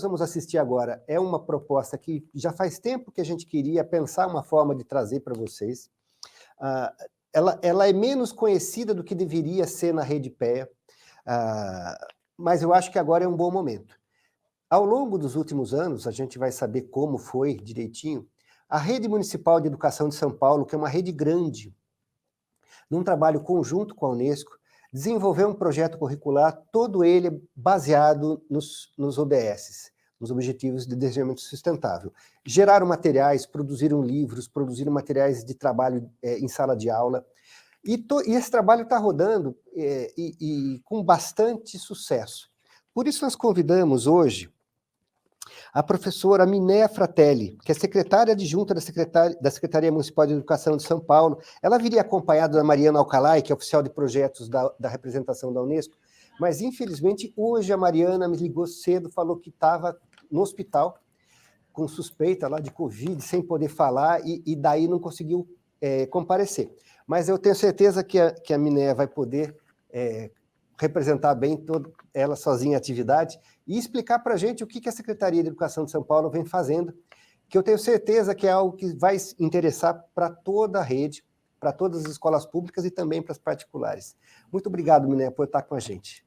vamos assistir agora é uma proposta que já faz tempo que a gente queria pensar uma forma de trazer para vocês. Ela é menos conhecida do que deveria ser na Rede PEA, mas eu acho que agora é um bom momento. Ao longo dos últimos anos, a gente vai saber como foi direitinho, a Rede Municipal de Educação de São Paulo, que é uma rede grande, num trabalho conjunto com a Unesco, desenvolveu um projeto curricular, todo ele baseado nos ODS, nos Objetivos de Desenvolvimento Sustentável. Geraram materiais, produziram livros, produziram materiais de trabalho em sala de aula, e esse trabalho está rodando com bastante sucesso. Por isso nós convidamos hoje a professora Minéia Fratelli, que é secretária adjunta da Secretaria Municipal de Educação de São Paulo. Ela viria acompanhada da Mariana Alcalay, que é oficial de projetos da representação da Unesco, mas, infelizmente, hoje a Mariana me ligou cedo, falou que estava no hospital, com suspeita lá de Covid, sem poder falar, e daí não conseguiu comparecer. Mas eu tenho certeza que a Minéia vai poder representar bem ela sozinha a atividade e explicar para a gente o que a Secretaria de Educação de São Paulo vem fazendo, que eu tenho certeza que é algo que vai interessar para toda a rede, para todas as escolas públicas e também para as particulares. Muito obrigado, Minéia, por estar com a gente.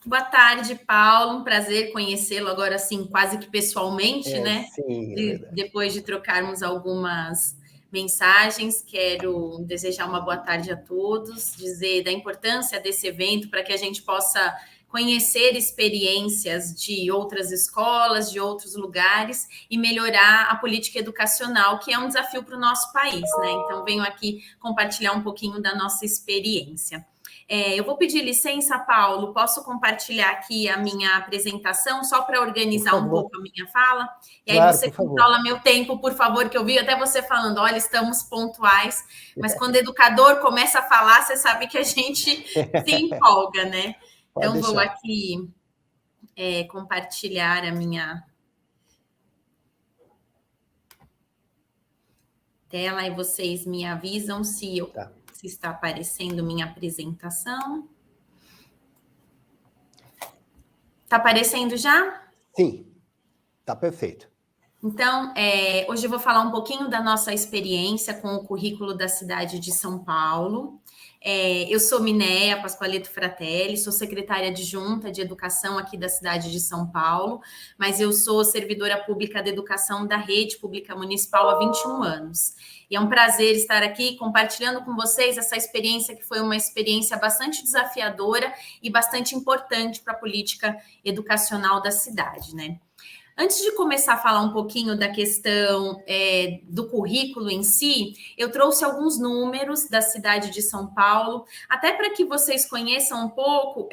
Boa tarde, Paulo. Um prazer conhecê-lo agora, assim, quase que pessoalmente, né? Sim, é verdade. Depois de trocarmos algumas mensagens, quero desejar uma boa tarde a todos, dizer da importância desse evento para que a gente possa conhecer experiências de outras escolas, de outros lugares e melhorar a política educacional, que é um desafio para o nosso país, né? Então, venho aqui compartilhar um pouquinho da nossa experiência. Eu vou pedir licença, Paulo, posso compartilhar aqui a minha apresentação só para organizar um pouco a minha fala? E aí claro, você controla meu tempo, por favor, que eu vi até você falando, olha, estamos pontuais, mas quando o educador começa a falar, você sabe que a gente se empolga, né? Então, vou aqui compartilhar a minha tela e vocês me avisam se está aparecendo minha apresentação. Está aparecendo já? Sim, está perfeito. Então, hoje eu vou falar um pouquinho da nossa experiência com o currículo da cidade de São Paulo. Eu sou Minéia Pasqualeto Fratelli, sou secretária adjunta de educação aqui da cidade de São Paulo, mas eu sou servidora pública de educação da Rede Pública Municipal há 21 anos. E é um prazer estar aqui compartilhando com vocês essa experiência que foi uma experiência bastante desafiadora e bastante importante para a política educacional da cidade, né? Antes de começar a falar um pouquinho da questão do currículo em si, eu trouxe alguns números da cidade de São Paulo, até para que vocês conheçam um pouco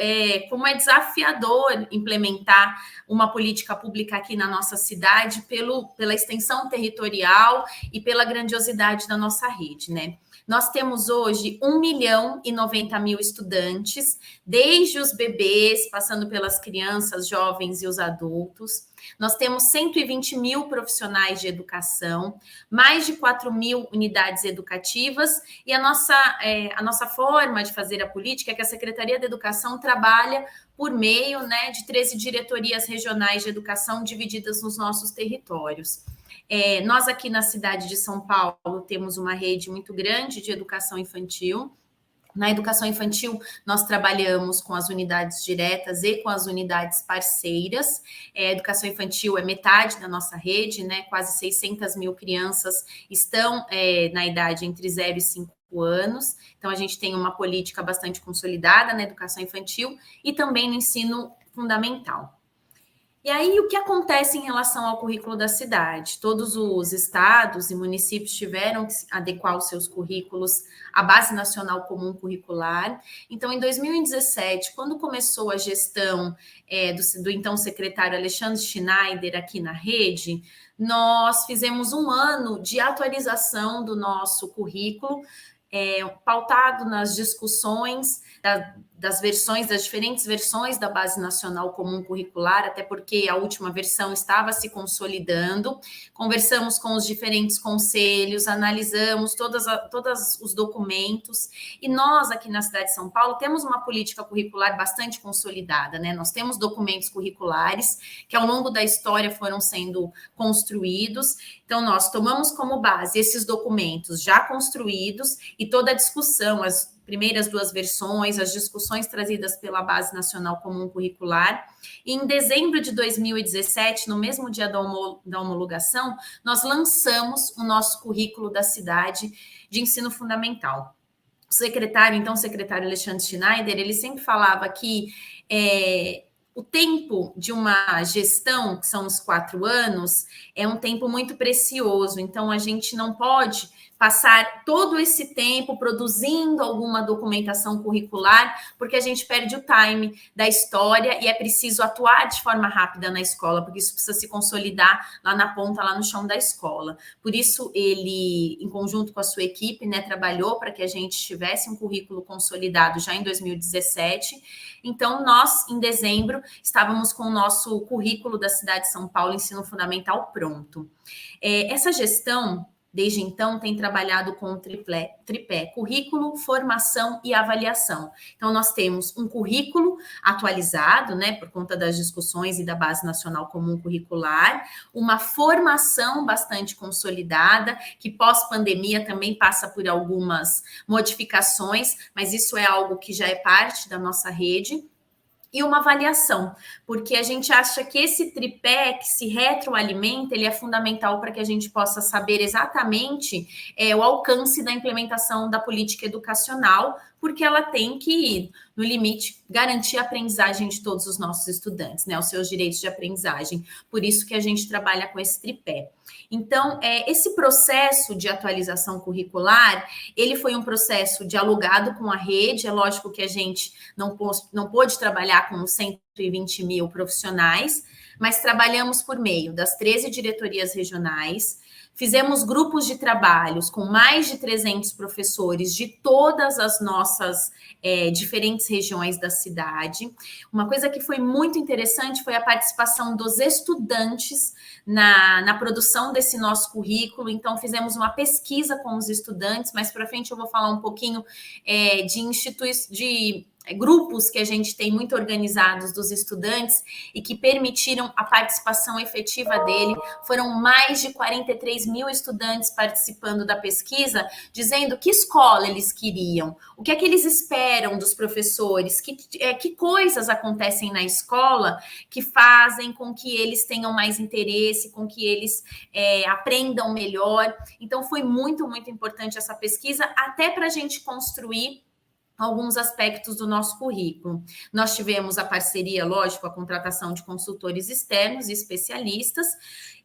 como é desafiador implementar uma política pública aqui na nossa cidade pela extensão territorial e pela grandiosidade da nossa rede, né? Nós temos hoje 1.090.000 estudantes, desde os bebês, passando pelas crianças, jovens e os adultos. Nós temos 120 mil profissionais de educação, mais de 4 mil unidades educativas, e a nossa forma de fazer a política é que a Secretaria de Educação trabalha por meio, né, de 13 diretorias regionais de educação divididas nos nossos territórios. Nós aqui na cidade de São Paulo temos uma rede muito grande de educação infantil. Na educação infantil, nós trabalhamos com as unidades diretas e com as unidades parceiras. A educação infantil é metade da nossa rede, né? Quase 600 mil crianças estão na idade entre 0 e 5 anos. Então, a gente tem uma política bastante consolidada na educação infantil e também no ensino fundamental. E aí, o que acontece em relação ao currículo da cidade? Todos os estados e municípios tiveram que adequar os seus currículos à Base Nacional Comum Curricular. Então, em 2017, quando começou a gestão do então secretário Alexandre Schneider aqui na rede, nós fizemos um ano de atualização do nosso currículo, pautado nas discussões das diferentes versões da Base Nacional Comum Curricular, até porque a última versão estava se consolidando. Conversamos com os diferentes conselhos, analisamos todos os documentos, e nós, aqui na cidade de São Paulo, temos uma política curricular bastante consolidada, né? Nós temos documentos curriculares que, ao longo da história, foram sendo construídos. Então, nós tomamos como base esses documentos já construídos e toda a discussão, as primeiras 2 versões, as discussões trazidas pela Base Nacional Comum Curricular. E em dezembro de 2017, no mesmo dia da homologação, nós lançamos o nosso currículo da cidade de ensino fundamental. O secretário Alexandre Schneider, ele sempre falava que o tempo de uma gestão, que são os 4 anos, é um tempo muito precioso. Então, a gente não pode passar todo esse tempo produzindo alguma documentação curricular, porque a gente perde o time da história e é preciso atuar de forma rápida na escola, porque isso precisa se consolidar lá na ponta, lá no chão da escola. Por isso, ele, em conjunto com a sua equipe, né, trabalhou para que a gente tivesse um currículo consolidado já em 2017. Então, nós, em dezembro, estávamos com o nosso currículo da cidade de São Paulo, ensino fundamental, pronto. Essa gestão, desde então, tem trabalhado com o tripé currículo, formação e avaliação. Então, nós temos um currículo atualizado, né, por conta das discussões e da Base Nacional Comum Curricular, uma formação bastante consolidada, que pós-pandemia também passa por algumas modificações, mas isso é algo que já é parte da nossa rede, e uma avaliação, porque a gente acha que esse tripé que se retroalimenta, ele é fundamental para que a gente possa saber exatamente o alcance da implementação da política educacional, porque ela tem que, no limite, garantir a aprendizagem de todos os nossos estudantes, né, os seus direitos de aprendizagem. Por isso que a gente trabalha com esse tripé. Então, esse processo de atualização curricular, ele foi um processo dialogado com a rede. É lógico que a gente não pôde trabalhar com 120 mil profissionais, mas trabalhamos por meio das 13 diretorias regionais, fizemos grupos de trabalhos com mais de 300 professores de todas as nossas diferentes regiões da cidade. Uma coisa que foi muito interessante foi a participação dos estudantes na produção desse nosso currículo. Então, fizemos uma pesquisa com os estudantes. Mais para frente eu vou falar um pouquinho de grupos que a gente tem muito organizados dos estudantes e que permitiram a participação efetiva dele. Foram mais de 43 mil estudantes participando da pesquisa, dizendo que escola eles queriam, o que é que eles esperam dos professores, que coisas acontecem na escola que fazem com que eles tenham mais interesse, com que eles aprendam melhor. Então, foi muito, muito importante essa pesquisa, até para a gente construir alguns aspectos do nosso currículo. Nós tivemos a parceria, lógico, a contratação de consultores externos e especialistas,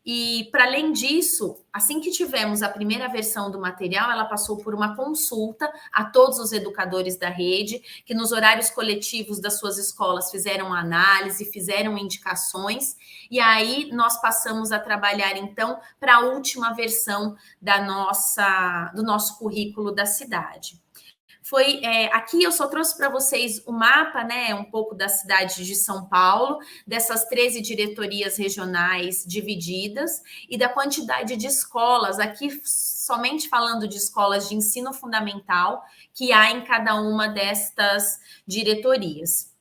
e, para além disso, assim que tivemos a primeira versão do material, ela passou por uma consulta a todos os educadores da rede, que nos horários coletivos das suas escolas fizeram análise, fizeram indicações, e aí nós passamos a trabalhar, então, para a última versão do nosso currículo da cidade. Aqui eu só trouxe para vocês o mapa, né, um pouco da cidade de São Paulo, dessas 13 diretorias regionais divididas e da quantidade de escolas, aqui somente falando de escolas de ensino fundamental que há em cada uma destas diretorias.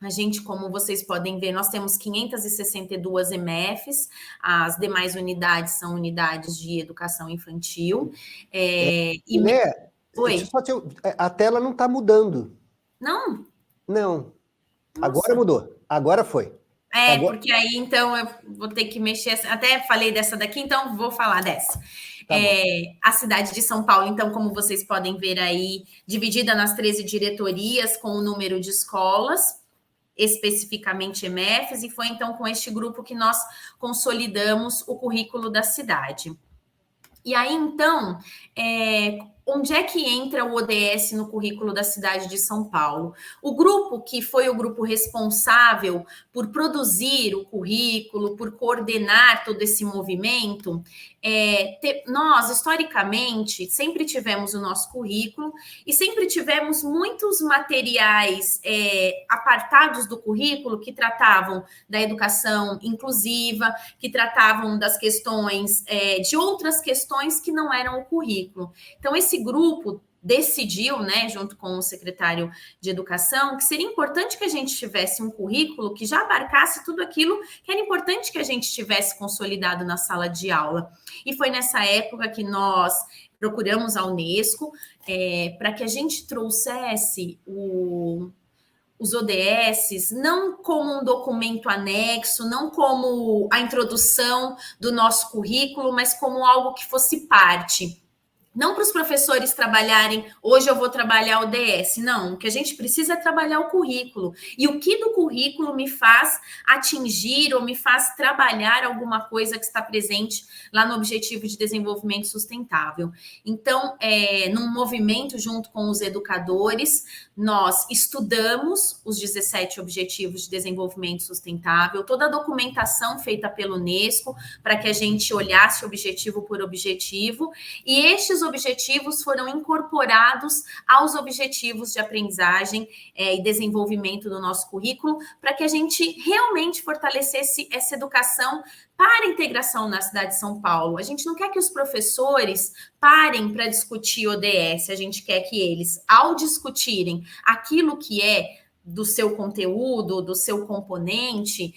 A gente, como vocês podem ver, nós temos 562 EMEFs, as demais unidades são unidades de educação infantil. Oi. A tela não está mudando. Não? Não. Nossa. Agora mudou. Agora foi. Porque aí, então, eu vou ter que mexer. Até falei dessa daqui, então vou falar dessa. Tá a cidade de São Paulo, então, como vocês podem ver aí, dividida nas 13 diretorias, com o número de escolas, especificamente EMEFs, e foi, então, com este grupo que nós consolidamos o currículo da cidade. E aí, então, onde é que entra o ODS no currículo da cidade de São Paulo? O grupo que foi o grupo responsável por produzir o currículo, por coordenar todo esse movimento, nós, historicamente, sempre tivemos o nosso currículo e sempre tivemos muitos materiais apartados do currículo que tratavam da educação inclusiva, que tratavam das questões, de outras questões que não eram o currículo. Então, esse grupo decidiu, né, junto com o secretário de Educação, que seria importante que a gente tivesse um currículo que já abarcasse tudo aquilo que era importante que a gente tivesse consolidado na sala de aula. E foi nessa época que nós procuramos a Unesco para que a gente trouxesse os ODS não como um documento anexo, não como a introdução do nosso currículo, mas como algo que fosse parte. Não para os professores trabalharem, hoje eu vou trabalhar o DS, não. O que a gente precisa é trabalhar o currículo. E o que do currículo me faz atingir ou me faz trabalhar alguma coisa que está presente lá no Objetivo de Desenvolvimento Sustentável. Então, num movimento junto com os educadores, nós estudamos os 17 Objetivos de Desenvolvimento Sustentável, toda a documentação feita pela Unesco, para que a gente olhasse objetivo por objetivo, e estes objetivos foram incorporados aos objetivos de aprendizagem e desenvolvimento do nosso currículo, para que a gente realmente fortalecesse essa educação para a integração na cidade de São Paulo. A gente não quer que os professores parem para discutir ODS, a gente quer que eles, ao discutirem aquilo que é do seu conteúdo, do seu componente,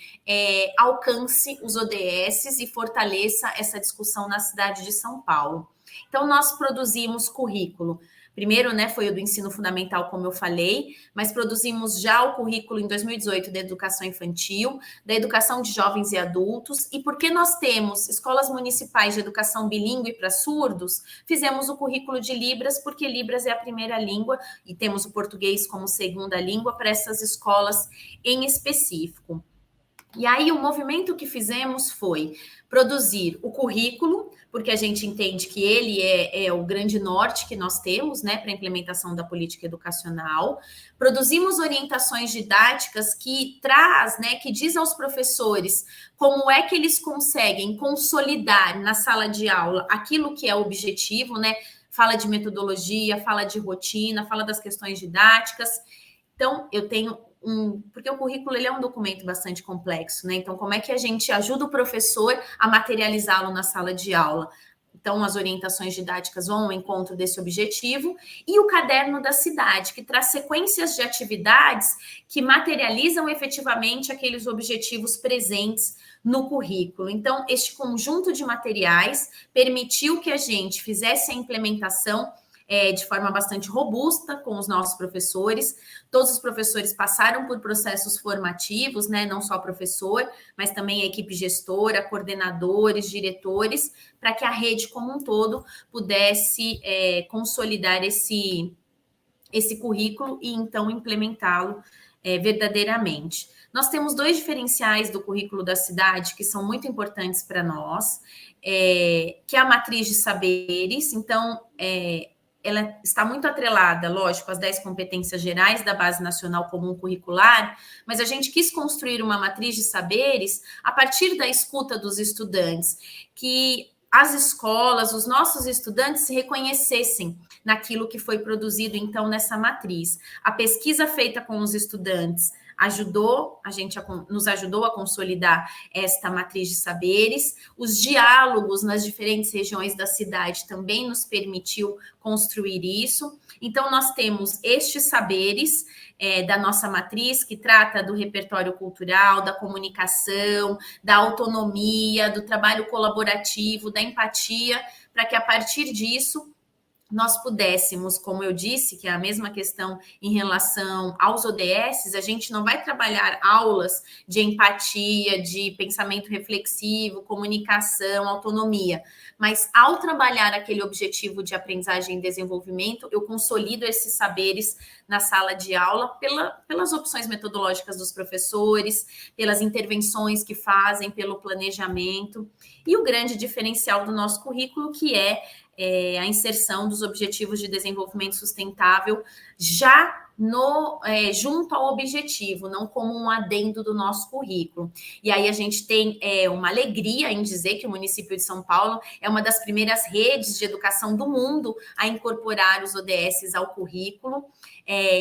alcance os ODS e fortaleça essa discussão na cidade de São Paulo. Então, nós produzimos currículo. Primeiro, né, foi o do ensino fundamental, como eu falei, mas produzimos já o currículo em 2018 da educação infantil, da educação de jovens e adultos, e porque nós temos escolas municipais de educação bilíngue para surdos, fizemos o currículo de Libras, porque Libras é a primeira língua, e temos o português como segunda língua para essas escolas em específico. E aí, o movimento que fizemos foi produzir o currículo, porque a gente entende que ele é o grande norte que nós temos, né, para a implementação da política educacional. Produzimos orientações didáticas que traz, né, que diz aos professores como é que eles conseguem consolidar na sala de aula aquilo que é o objetivo, né? Fala de metodologia, fala de rotina, fala das questões didáticas. Então, eu tenho porque o currículo ele é um documento bastante complexo, né? Então, como é que a gente ajuda o professor a materializá-lo na sala de aula? Então, as orientações didáticas vão ao encontro desse objetivo, e o caderno da cidade, que traz sequências de atividades que materializam efetivamente aqueles objetivos presentes no currículo. Então, este conjunto de materiais permitiu que a gente fizesse a implementação de forma bastante robusta com os nossos professores. Todos os professores passaram por processos formativos, né? Não só o professor, mas também a equipe gestora, coordenadores, diretores, para que a rede como um todo pudesse consolidar esse currículo e então implementá-lo verdadeiramente. Nós temos 2 diferenciais do currículo da cidade que são muito importantes para nós, que é a matriz de saberes. Então, ela está muito atrelada, lógico, às 10 competências gerais da Base Nacional Comum Curricular, mas a gente quis construir uma matriz de saberes a partir da escuta dos estudantes, que as escolas, os nossos estudantes se reconhecessem naquilo que foi produzido, então, nessa matriz. A pesquisa feita com os estudantes nos ajudou a consolidar esta matriz de saberes. Os diálogos nas diferentes regiões da cidade também nos permitiu construir isso. Então, nós temos estes saberes da nossa matriz, que trata do repertório cultural, da comunicação, da autonomia, do trabalho colaborativo, da empatia, para que a partir disso nós pudéssemos, como eu disse, que é a mesma questão em relação aos ODS, a gente não vai trabalhar aulas de empatia, de pensamento reflexivo, comunicação, autonomia, mas ao trabalhar aquele objetivo de aprendizagem e desenvolvimento, eu consolido esses saberes na sala de aula pelas opções metodológicas dos professores, pelas intervenções que fazem, pelo planejamento, e o grande diferencial do nosso currículo, que é a inserção dos Objetivos de Desenvolvimento Sustentável já junto ao objetivo, não como um adendo do nosso currículo. E aí a gente tem uma alegria em dizer que o município de São Paulo é uma das primeiras redes de educação do mundo a incorporar os ODS ao currículo.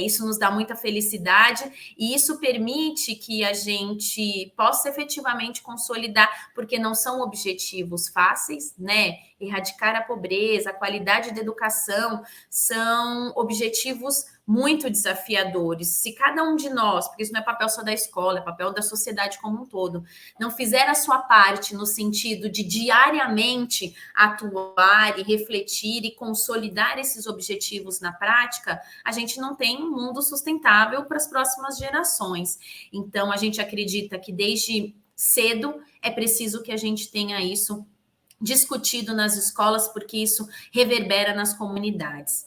Isso nos dá muita felicidade e isso permite que a gente possa efetivamente consolidar, porque não são objetivos fáceis, né? Erradicar a pobreza, a qualidade da educação, são objetivos muito desafiadores. Se cada um de nós, porque isso não é papel só da escola, é papel da sociedade como um todo, não fizer a sua parte no sentido de diariamente atuar e refletir e consolidar esses objetivos na prática, a gente não tem um mundo sustentável para as próximas gerações. Então, a gente acredita que desde cedo é preciso que a gente tenha isso discutido nas escolas, porque isso reverbera nas comunidades.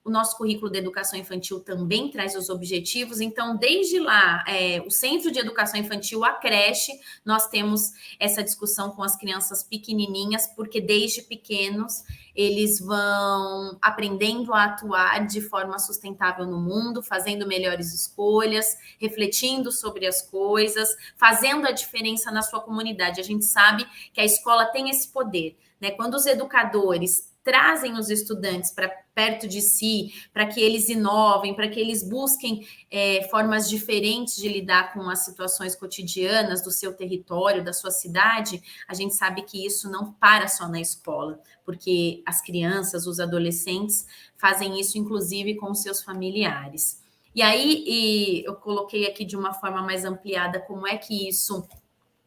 O nosso currículo de educação infantil também traz os objetivos, então, desde lá, o Centro de Educação Infantil, a creche, nós temos essa discussão com as crianças pequenininhas, porque desde pequenos eles vão aprendendo a atuar de forma sustentável no mundo, fazendo melhores escolhas, refletindo sobre as coisas, fazendo a diferença na sua comunidade. A gente sabe que a escola tem esse poder, né? Quando os educadores trazem os estudantes para perto de si, para que eles inovem, para que eles busquem formas diferentes de lidar com as situações cotidianas do seu território, da sua cidade, a gente sabe que isso não para só na escola, porque as crianças, os adolescentes fazem isso, inclusive, com os seus familiares. E aí, eu coloquei aqui de uma forma mais ampliada como é que isso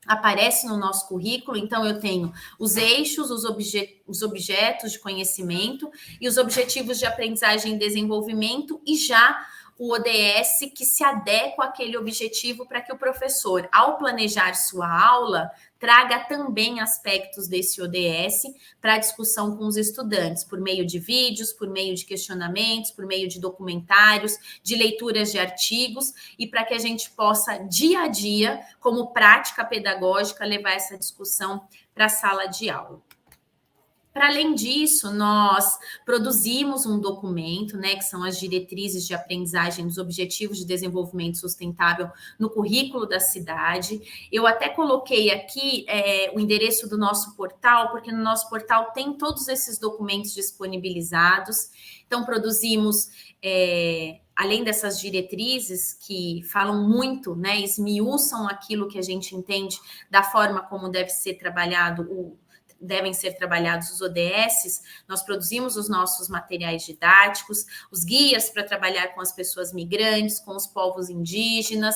aparece no nosso currículo. Então, eu tenho os eixos, os objetos de conhecimento e os objetivos de aprendizagem e desenvolvimento, e já o ODS que se adequa àquele objetivo para que o professor, ao planejar sua aula, traga também aspectos desse ODS para a discussão com os estudantes, por meio de vídeos, por meio de questionamentos, por meio de documentários, de leituras de artigos, e para que a gente possa, dia a dia, como prática pedagógica, levar essa discussão para a sala de aula. Para além disso, nós produzimos um documento, né, que são as diretrizes de aprendizagem dos Objetivos de Desenvolvimento Sustentável no currículo da cidade. Eu até coloquei aqui o endereço do nosso portal, porque no nosso portal tem todos esses documentos disponibilizados. Então, produzimos, além dessas diretrizes que falam muito, né, esmiuçam aquilo que a gente entende da forma como devem ser trabalhados os ODSs, nós produzimos os nossos materiais didáticos, os guias para trabalhar com as pessoas migrantes, com os povos indígenas,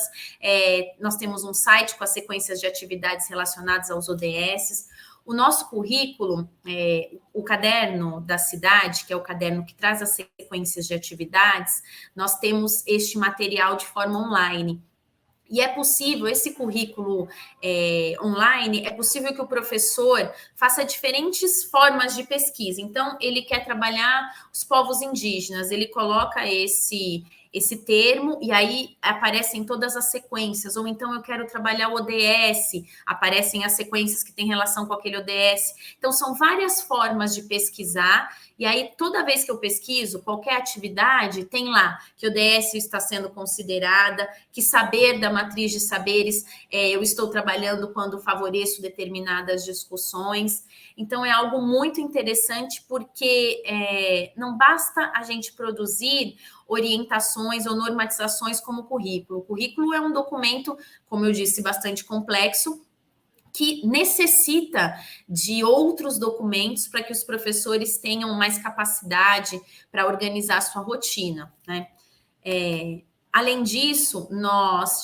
nós temos um site com as sequências de atividades relacionadas aos ODSs. O nosso currículo, o caderno da cidade, que é o caderno que traz as sequências de atividades, nós temos este material de forma online. E é possível, esse currículo online, é possível que o professor faça diferentes formas de pesquisa. Então, ele quer trabalhar os povos indígenas, ele coloca esse termo e aí aparecem todas as sequências. Ou então eu quero trabalhar o ODS, aparecem as sequências que têm relação com aquele ODS. Então, são várias formas de pesquisar. E aí, toda vez que eu pesquiso qualquer atividade, tem lá que o ODS está sendo considerada, que saber da matriz de saberes eu estou trabalhando quando favoreço determinadas discussões. Então, é algo muito interessante, porque não basta a gente produzir orientações ou normatizações como currículo. O currículo é um documento, como eu disse, bastante complexo, que necessita de outros documentos para que os professores tenham mais capacidade para organizar a sua rotina, né? Além disso, nós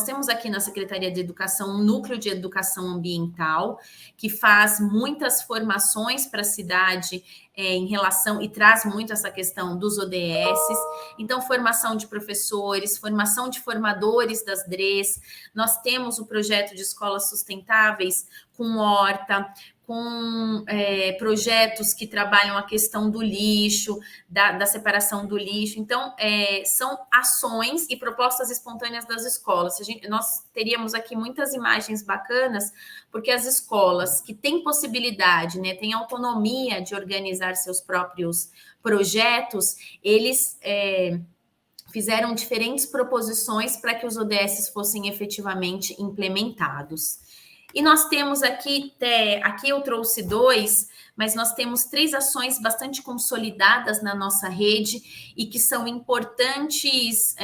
temos aqui na Secretaria de Educação um núcleo de educação ambiental que faz muitas formações para a cidade em relação e traz muito essa questão dos ODSs. Então, formação de professores, formação de formadores das DREs. Nós temos o projeto de escolas sustentáveis com horta, com projetos que trabalham a questão do lixo, da separação do lixo. Então, são ações e propostas espontâneas das escolas. Nós teríamos aqui muitas imagens bacanas, porque as escolas que têm possibilidade, né, têm autonomia de organizar seus próprios projetos, eles fizeram diferentes proposições para que os ODS fossem efetivamente implementados. E nós temos aqui eu trouxe 2, mas nós temos 3 ações bastante consolidadas na nossa rede e que são importantes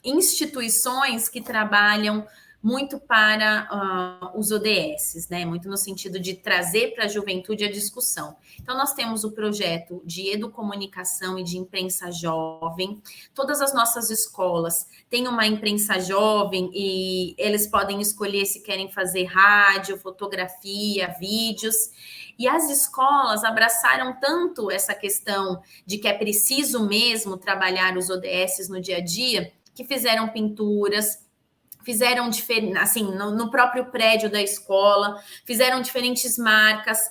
instituições que trabalham muito para os ODS, né? Muito no sentido de trazer para a juventude a discussão. Então, nós temos o projeto de educomunicação e de imprensa jovem. Todas as nossas escolas têm uma imprensa jovem e eles podem escolher se querem fazer rádio, fotografia, vídeos. E as escolas abraçaram tanto essa questão de que é preciso mesmo trabalhar os ODS no dia a dia, que fizeram pinturas, fizeram assim, no próprio prédio da escola, fizeram diferentes marcas,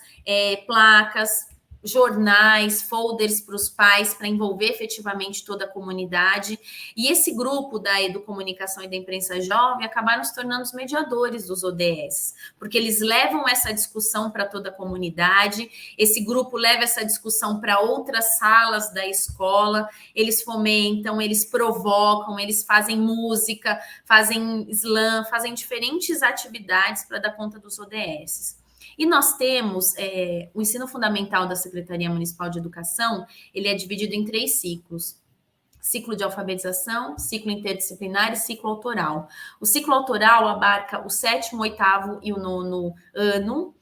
placas, jornais, folders para os pais, para envolver efetivamente toda a comunidade. E esse grupo da educomunicação e da imprensa jovem acabaram se tornando os mediadores dos ODS, porque eles levam essa discussão para toda a comunidade, esse grupo leva essa discussão para outras salas da escola, eles fomentam, eles provocam, eles fazem música, fazem slam, fazem diferentes atividades para dar conta dos ODS. E nós temos o ensino fundamental da Secretaria Municipal de Educação, ele é dividido em 3 ciclos. Ciclo de alfabetização, ciclo interdisciplinar e ciclo autoral. O ciclo autoral abarca o 7º, 8º e o 9º ano.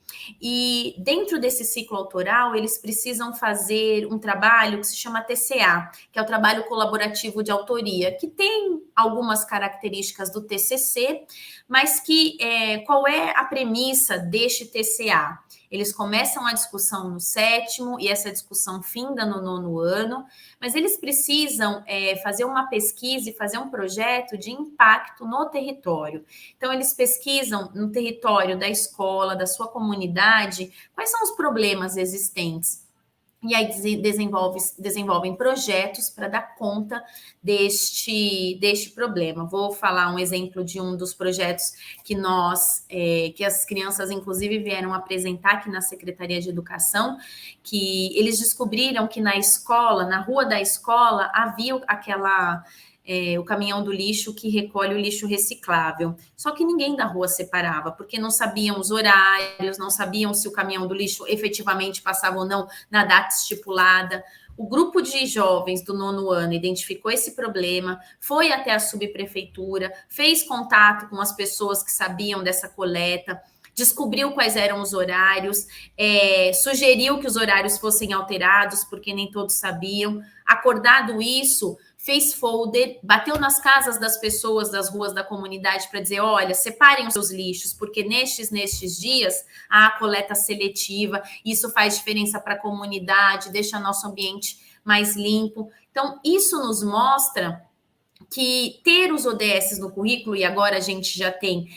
E dentro desse ciclo autoral, eles precisam fazer um trabalho que se chama TCA, que é o trabalho colaborativo de autoria, que tem algumas características do TCC, mas que qual é a premissa deste TCA? Eles começam a discussão no 7º e essa discussão finda no 9º ano, mas eles precisam fazer uma pesquisa e fazer um projeto de impacto no território. Então, eles pesquisam no território da escola, da sua comunidade, quais são os problemas existentes. E aí desenvolvem projetos para dar conta deste problema. Vou falar um exemplo de um dos projetos que as crianças, inclusive, vieram apresentar aqui na Secretaria de Educação, que eles descobriram que na escola, na rua da escola, havia o caminhão do lixo que recolhe o lixo reciclável. Só que ninguém da rua separava, porque não sabiam os horários, não sabiam se o caminhão do lixo efetivamente passava ou não na data estipulada. O grupo de jovens do 9º ano identificou esse problema, foi até a subprefeitura, fez contato com as pessoas que sabiam dessa coleta, descobriu quais eram os horários, sugeriu que os horários fossem alterados, porque nem todos sabiam. Acordado isso, fez folder, bateu nas casas das pessoas das ruas da comunidade para dizer, olha, separem os seus lixos, porque nestes dias há a coleta seletiva, isso faz diferença para a comunidade, deixa nosso ambiente mais limpo. Então, isso nos mostra que ter os ODS no currículo, e agora a gente já tem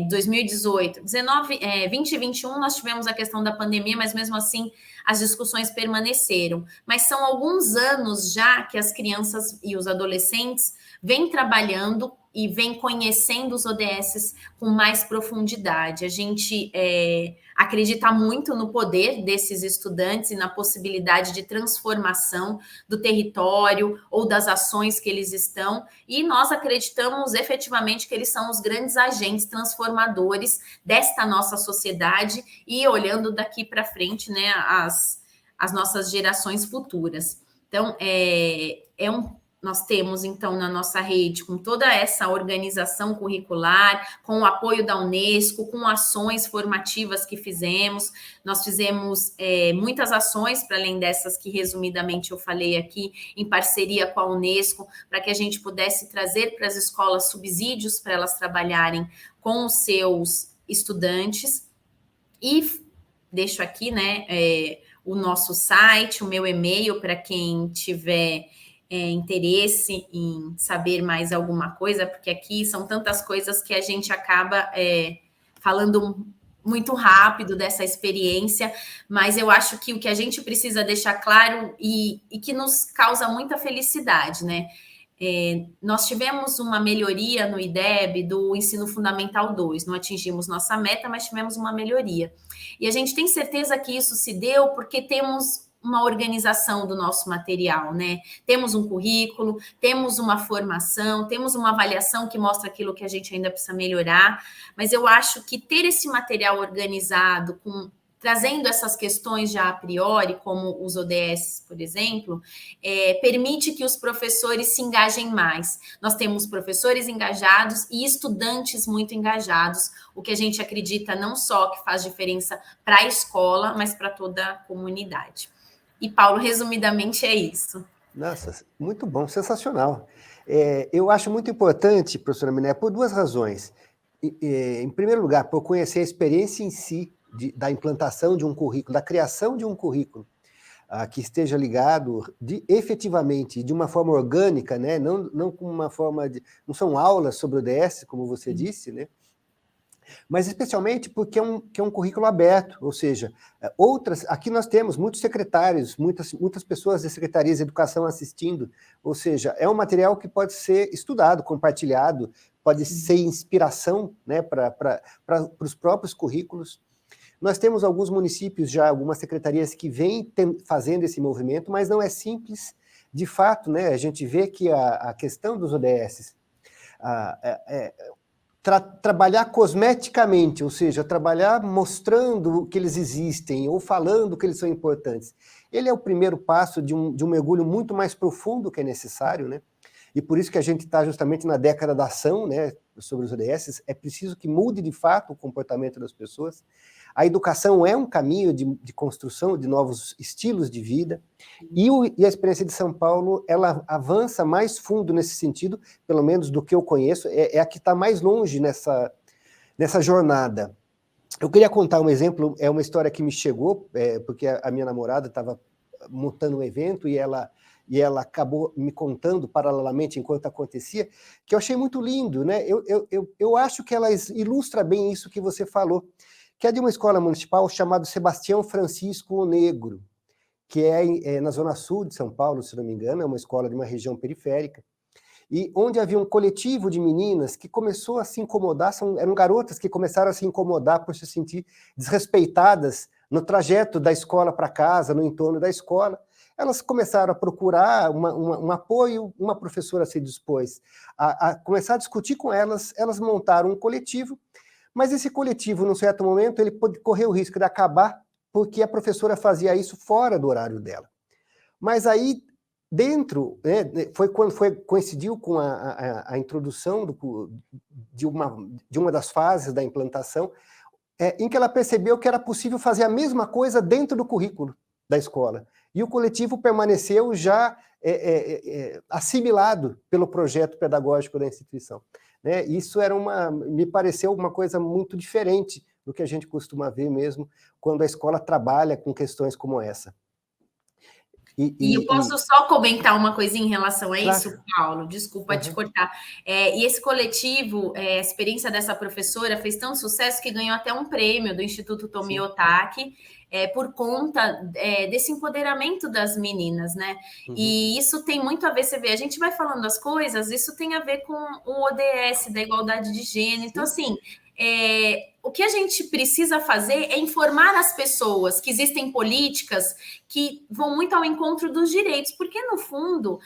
2018, 19, 20 e 21, nós tivemos a questão da pandemia, mas mesmo assim as discussões permaneceram. Mas são alguns anos já que as crianças e os adolescentes vêm trabalhando e vêm conhecendo os ODS com mais profundidade. A gente acredita muito no poder desses estudantes e na possibilidade de transformação do território ou das ações que eles estão, e nós acreditamos efetivamente que eles são os grandes agentes transformadores desta nossa sociedade e olhando daqui para frente, né, as nossas gerações futuras. Então, nós temos, então, na nossa rede, com toda essa organização curricular, com o apoio da Unesco, com ações formativas que fizemos. Nós fizemos muitas ações, para além dessas que, resumidamente, eu falei aqui, em parceria com a Unesco, para que a gente pudesse trazer para as escolas subsídios para elas trabalharem com os seus estudantes. E deixo aqui, né, o nosso site, o meu e-mail, para quem tiver interesse em saber mais alguma coisa, porque aqui são tantas coisas que a gente acaba falando muito rápido dessa experiência, mas eu acho que o que a gente precisa deixar claro e que nos causa muita felicidade, né? Nós tivemos uma melhoria no IDEB do ensino fundamental 2, não atingimos nossa meta, mas tivemos uma melhoria. E a gente tem certeza que isso se deu porque temos uma organização do nosso material, né? Temos um currículo, temos uma formação, temos uma avaliação que mostra aquilo que a gente ainda precisa melhorar, mas eu acho que ter esse material organizado, trazendo essas questões já a priori, como os ODS, por exemplo, permite que os professores se engajem mais. Nós temos professores engajados e estudantes muito engajados, o que a gente acredita não só que faz diferença para a escola, mas para toda a comunidade. E, Paulo, resumidamente é isso. Nossa, muito bom, sensacional. Eu acho muito importante, professora Miné, por duas razões. Em primeiro lugar, por conhecer a experiência em si da implantação de um currículo, da criação de um currículo que esteja ligado efetivamente, de uma forma orgânica, né? Não com uma forma de... Não são aulas sobre o ODS, como você disse, né? Mas especialmente porque é um currículo aberto, ou seja, aqui nós temos muitos secretários, muitas pessoas da Secretaria de Educação assistindo, ou seja, é um material que pode ser estudado, compartilhado, pode ser inspiração, né, para os próprios currículos. Nós temos alguns municípios já, algumas secretarias que vêm fazendo esse movimento, mas não é simples. De fato, né, a gente vê que a questão dos ODS... trabalhar cosmeticamente, ou seja, trabalhar mostrando que eles existem ou falando que eles são importantes. Ele é o primeiro passo de um mergulho muito mais profundo que é necessário, né? E por isso que a gente está justamente na década da ação, né, sobre os ODS. É preciso que mude de fato o comportamento das pessoas. A educação é um caminho de construção de novos estilos de vida, e a experiência de São Paulo, ela avança mais fundo nesse sentido, pelo menos do que eu conheço, é a que está mais longe nessa jornada. Eu queria contar um exemplo, é uma história que me chegou, porque a minha namorada estava montando um evento e ela acabou me contando paralelamente enquanto acontecia, que eu achei muito lindo, né? Eu acho que ela ilustra bem isso que você falou, que é de uma escola municipal chamada Sebastião Francisco Negro, que é na zona sul de São Paulo, se não me engano, é uma escola de uma região periférica, e onde havia um coletivo de meninas que começou a se incomodar, eram garotas que começaram a se incomodar por se sentir desrespeitadas no trajeto da escola para casa, no entorno da escola. Elas começaram a procurar um apoio, uma professora se dispôs a começar a discutir com elas, elas montaram um coletivo, mas esse coletivo, num certo momento, ele pode correr o risco de acabar porque a professora fazia isso fora do horário dela. Mas aí, dentro, né, foi quando coincidiu com a introdução de uma das fases da implantação, em que ela percebeu que era possível fazer a mesma coisa dentro do currículo da escola. E o coletivo permaneceu já assimilado pelo projeto pedagógico da instituição. Né? Isso me pareceu uma coisa muito diferente do que a gente costuma ver mesmo quando a escola trabalha com questões como essa. E eu posso só comentar uma coisinha em relação a isso, claro. Paulo? Desculpa te cortar. E esse coletivo, a experiência dessa professora fez tão sucesso que ganhou até um prêmio do Instituto Tomi Otaki, por conta desse empoderamento das meninas, né? Uhum. E isso tem muito a ver, você vê, a gente vai falando as coisas, isso tem a ver com o ODS, da igualdade de gênero. Então, assim, o que a gente precisa fazer é informar as pessoas que existem políticas que vão muito ao encontro dos direitos, porque, no fundo,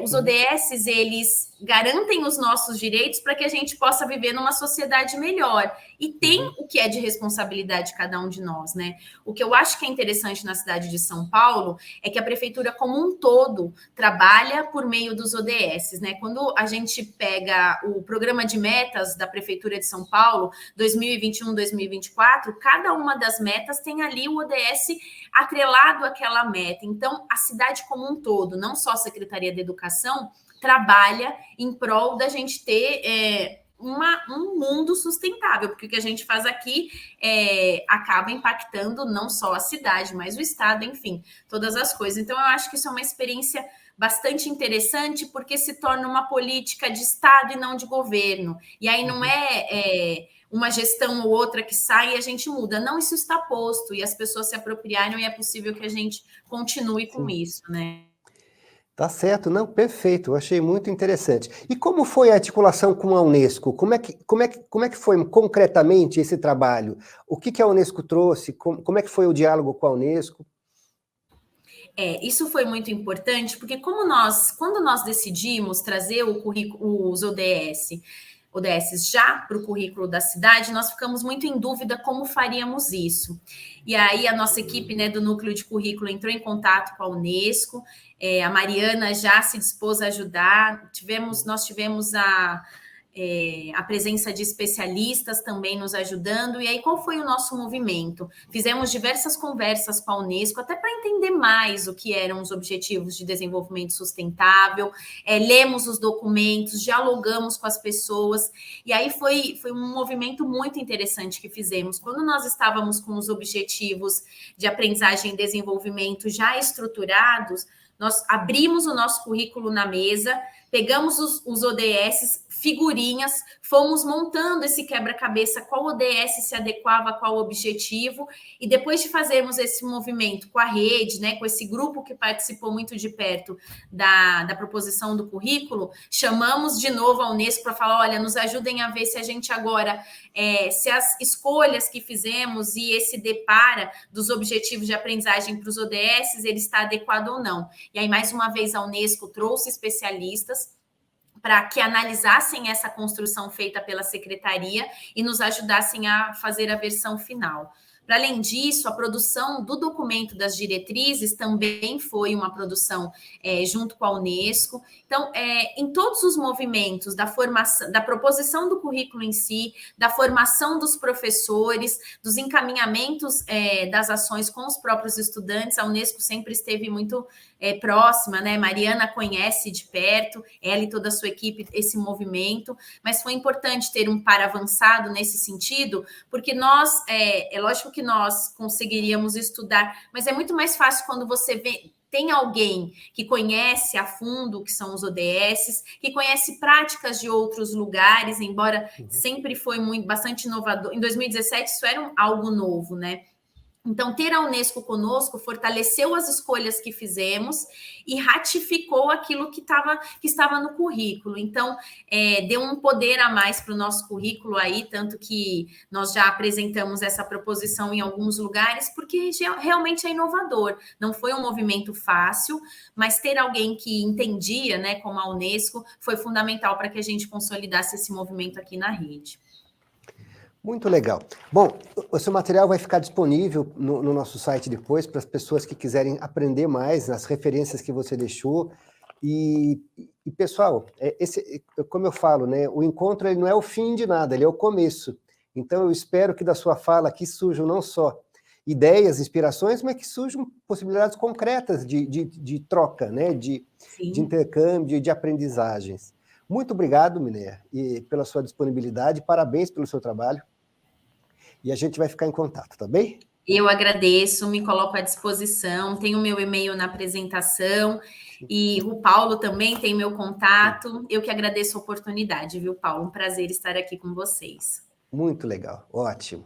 os ODS, eles garantem os nossos direitos para que a gente possa viver numa sociedade melhor. E tem o que é de responsabilidade de cada um de nós, né? O que eu acho que é interessante na cidade de São Paulo é que a prefeitura como um todo trabalha por meio dos ODS, né? Quando a gente pega o programa de metas da prefeitura de São Paulo, 2021, 2024, cada uma das metas tem ali o ODS atrelado àquela meta. Então, a cidade como um todo, não só a Secretaria de Educação, trabalha em prol da gente ter um mundo sustentável, porque o que a gente faz aqui acaba impactando não só a cidade, mas o estado, enfim, todas as coisas. Então, eu acho que isso é uma experiência bastante interessante, porque se torna uma política de estado e não de governo. E aí não uma gestão ou outra que sai e a gente muda. Não, isso está posto e as pessoas se apropriaram e é possível que a gente continue com isso, né? Tá certo, não, perfeito, eu achei muito interessante. E como foi a articulação com a Unesco? Como é que foi concretamente esse trabalho? O que a Unesco trouxe? Como é que foi o diálogo com a Unesco? Isso foi muito importante, porque quando nós decidimos trazer os ODS já para o currículo da cidade, nós ficamos muito em dúvida como faríamos isso. E aí a nossa equipe, né, do núcleo de currículo entrou em contato com a Unesco, a Mariana já se dispôs a ajudar, nós tivemos a presença de especialistas também nos ajudando. E aí, qual foi o nosso movimento? Fizemos diversas conversas com a Unesco, até para entender mais o que eram os Objetivos de Desenvolvimento Sustentável, lemos os documentos, dialogamos com as pessoas, e aí foi um movimento muito interessante que fizemos. Quando nós estávamos com os Objetivos de Aprendizagem e Desenvolvimento já estruturados, nós abrimos o nosso currículo na mesa, pegamos os ODS, figurinhas, fomos montando esse quebra-cabeça, qual ODS se adequava a qual objetivo, e depois de fazermos esse movimento com a rede, né, com esse grupo que participou muito de perto da proposição do currículo, chamamos de novo a Unesco para falar, olha, nos ajudem a ver se a gente agora, se as escolhas que fizemos e esse depara dos objetivos de aprendizagem para os ODS, ele está adequado ou não. E aí, mais uma vez, a Unesco trouxe especialistas para que analisassem essa construção feita pela secretaria e nos ajudassem a fazer a versão final. Para além disso, a produção do documento das diretrizes também foi uma produção junto com a Unesco. Então, em todos os movimentos da formação, da proposição do currículo em si, da formação dos professores, dos encaminhamentos das ações com os próprios estudantes, a Unesco sempre esteve muito próxima, né? Mariana conhece de perto, ela e toda a sua equipe, esse movimento, mas foi importante ter um par avançado nesse sentido, porque nós, é lógico que nós conseguiríamos estudar, mas é muito mais fácil quando você tem alguém que conhece a fundo o que são os ODS, que conhece práticas de outros lugares, embora sempre foi bastante inovador. Em 2017 isso era algo novo, né? Então, ter a Unesco conosco fortaleceu as escolhas que fizemos e ratificou aquilo que estava no currículo. Então, deu um poder a mais para o nosso currículo aí, tanto que nós já apresentamos essa proposição em alguns lugares, porque realmente é inovador. Não foi um movimento fácil, mas ter alguém que entendia, né, como a Unesco, foi fundamental para que a gente consolidasse esse movimento aqui na rede. Muito legal. Bom, o seu material vai ficar disponível no nosso site depois, para as pessoas que quiserem aprender mais nas referências que você deixou. E pessoal, como eu falo, né, o encontro ele não é o fim de nada, ele é o começo. Então, eu espero que da sua fala aqui surjam não só ideias, inspirações, mas que surjam possibilidades concretas de troca, né, de intercâmbio, de aprendizagens. Muito obrigado, Mineia, pela sua disponibilidade, parabéns pelo seu trabalho. E a gente vai ficar em contato, tá bem? Eu agradeço, me coloco à disposição, tenho meu e-mail na apresentação, e o Paulo também tem meu contato. Eu que agradeço a oportunidade, viu, Paulo? Um prazer estar aqui com vocês. Muito legal, ótimo.